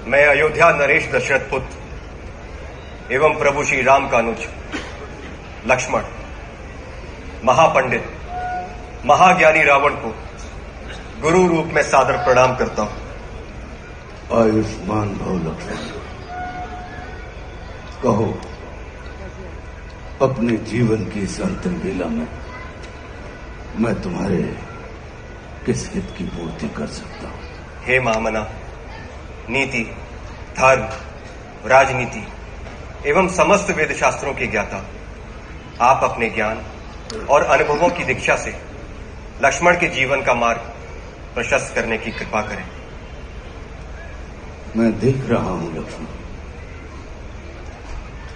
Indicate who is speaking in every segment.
Speaker 1: मैं अयोध्या नरेश दशरथ पुत्र एवं प्रभु श्री राम का अनुज लक्ष्मण महापंडित महाज्ञानी रावण को गुरु रूप में सादर प्रणाम करता हूं।
Speaker 2: आयुष्मान भव लक्ष्मण। कहो, अपने जीवन की इस अंतिम बेला में मैं तुम्हारे किस हित की पूर्ति कर सकता हूं?
Speaker 1: हे महामना, नीति, धर्म, राजनीति एवं समस्त वेद शास्त्रों के ज्ञाता, आप अपने ज्ञान और अनुभवों की दीक्षा से लक्ष्मण के जीवन का मार्ग प्रशस्त करने की कृपा करें।
Speaker 2: मैं देख रहा हूं लक्ष्मण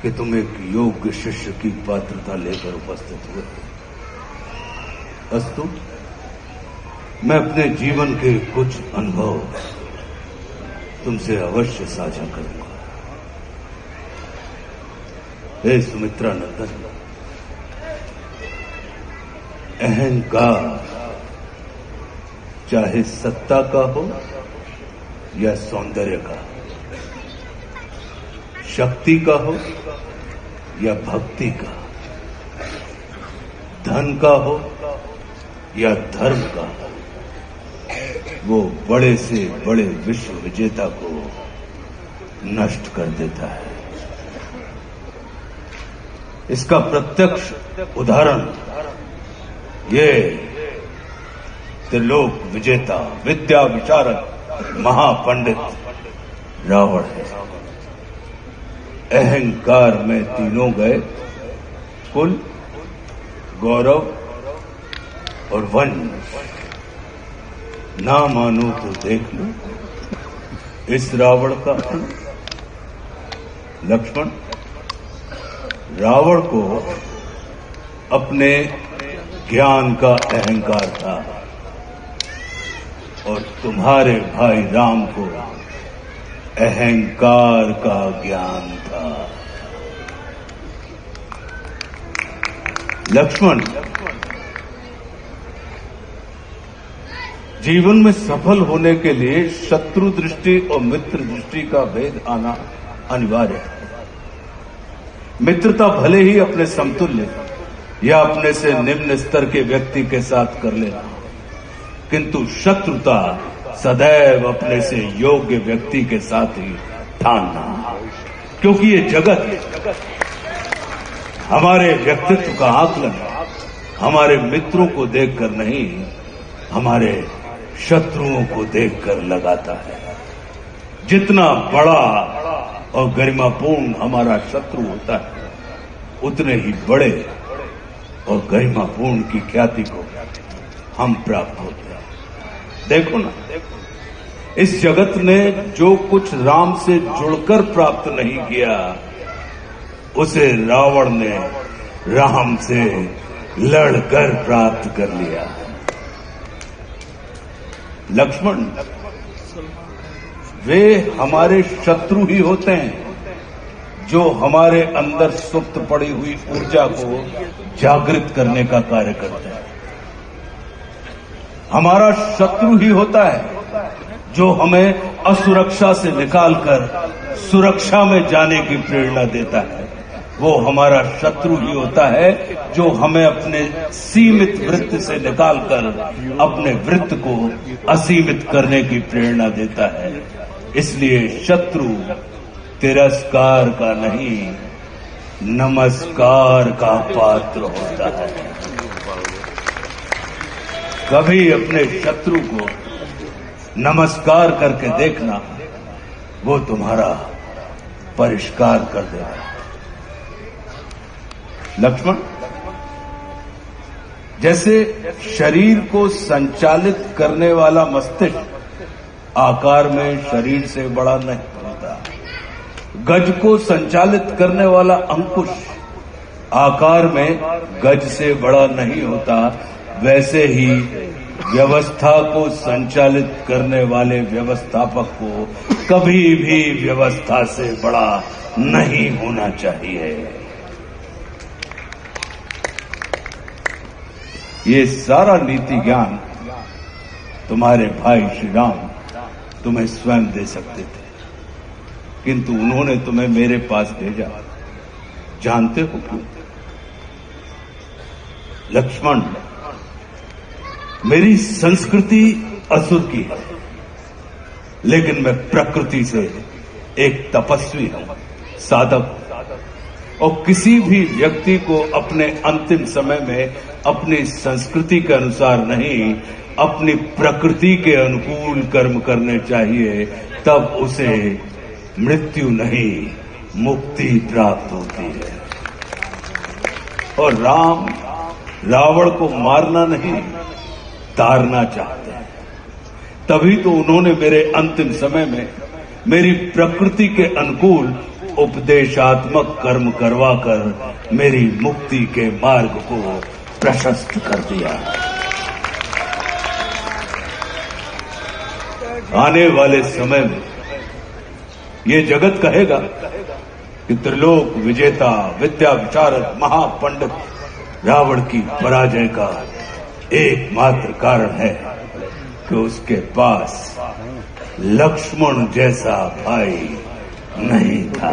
Speaker 2: कि तुम एक योग्य शिष्य की पात्रता लेकर उपस्थित हुए। अस्तु, मैं अपने जीवन के कुछ अनुभव तुमसे अवश्य साझा करूंगा। हे सुमित्रा नंदन, अहंकार चाहे सत्ता का हो या सौंदर्य का, शक्ति का हो या भक्ति का, धन का हो या धर्म का, वो बड़े से बड़े विश्व विजेता को नष्ट कर देता है। इसका प्रत्यक्ष उदाहरण ये त्रिलोक विजेता, विद्या विशारद, महापंडित रावण है। अहंकार में तीनों गए, कुल, गौरव और वंश। ना मानो तो देख लो इस रावण का अंत। लक्ष्मण, रावण को अपने ज्ञान का अहंकार था और तुम्हारे भाई राम को अहंकार का ज्ञान था। लक्ष्मण, जीवन में सफल होने के लिए शत्रु दृष्टि और मित्र दृष्टि का भेद आना अनिवार्य है। मित्रता भले ही अपने समतुल्य या अपने से निम्न स्तर के व्यक्ति के साथ कर लेना, किंतु शत्रुता सदैव अपने से योग्य व्यक्ति के साथ ही ठानना। क्योंकि ये जगत हमारे व्यक्तित्व का आकलन हमारे मित्रों को देखकर नहीं, हमारे शत्रुओं को देखकर लगाता है। जितना बड़ा और गरिमापूर्ण हमारा शत्रु होता है, उतने ही बड़े और गरिमापूर्ण की ख्याति को हम प्राप्त होते हैं। देखो ना, इस जगत ने जो कुछ राम से जुड़कर प्राप्त नहीं किया, उसे रावण ने राम से लड़कर प्राप्त कर लिया। लक्ष्मण, वे हमारे शत्रु ही होते हैं जो हमारे अंदर सुप्त पड़ी हुई ऊर्जा को जागृत करने का कार्य करते हैं। हमारा शत्रु ही होता है जो हमें असुरक्षा से निकालकर सुरक्षा में जाने की प्रेरणा देता है। वो हमारा शत्रु ही होता है जो हमें अपने सीमित वृत्त से निकालकर अपने वृत्त को असीमित करने की प्रेरणा देता है। इसलिए शत्रु तिरस्कार का नहीं, नमस्कार का पात्र होता है। कभी अपने शत्रु को नमस्कार करके देखना, वो तुम्हारा परिष्कार कर देगा। लक्ष्मण, जैसे शरीर को संचालित करने वाला मस्तिष्क आकार में शरीर से बड़ा नहीं होता, गज को संचालित करने वाला अंकुश आकार में गज से बड़ा नहीं होता, वैसे ही व्यवस्था को संचालित करने वाले व्यवस्थापक को कभी भी व्यवस्था से बड़ा नहीं होना चाहिए। ये सारा नीति ज्ञान तुम्हारे भाई श्री राम तुम्हें स्वयं दे सकते थे, किंतु उन्होंने तुम्हें मेरे पास भेजा। जानते हो क्यों? लक्ष्मण, मेरी संस्कृति असुर की है, लेकिन मैं प्रकृति से एक तपस्वी हूं, साधक। और किसी भी व्यक्ति को अपने अंतिम समय में अपनी संस्कृति के अनुसार नहीं, अपनी प्रकृति के अनुकूल कर्म करने चाहिए, तब उसे मृत्यु नहीं, मुक्ति प्राप्त होती है। और राम रावण को मारना नहीं, तारना चाहते हैं। तभी तो उन्होंने मेरे अंतिम समय में मेरी प्रकृति के अनुकूल उपदेशात्मक कर्म करवाकर मेरी मुक्ति के मार्ग को प्रशस्त कर दिया। आने वाले समय में ये जगत कहेगा कि त्रिलोक विजेता, विद्या विशारद, महापंडित रावण की पराजय का एकमात्र कारण है कि उसके पास लक्ष्मण जैसा भाई नहीं था।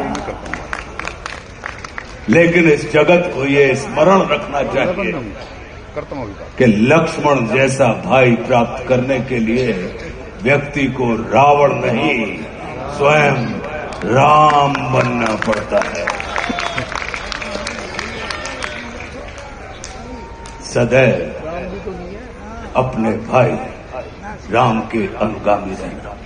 Speaker 2: लेकिन इस जगत को ये स्मरण रखना चाहिए कि लक्ष्मण जैसा भाई प्राप्त करने के लिए व्यक्ति को रावण नहीं, स्वयं राम बनना पड़ता है। सदैव अपने भाई राम के अनुगामी रहना।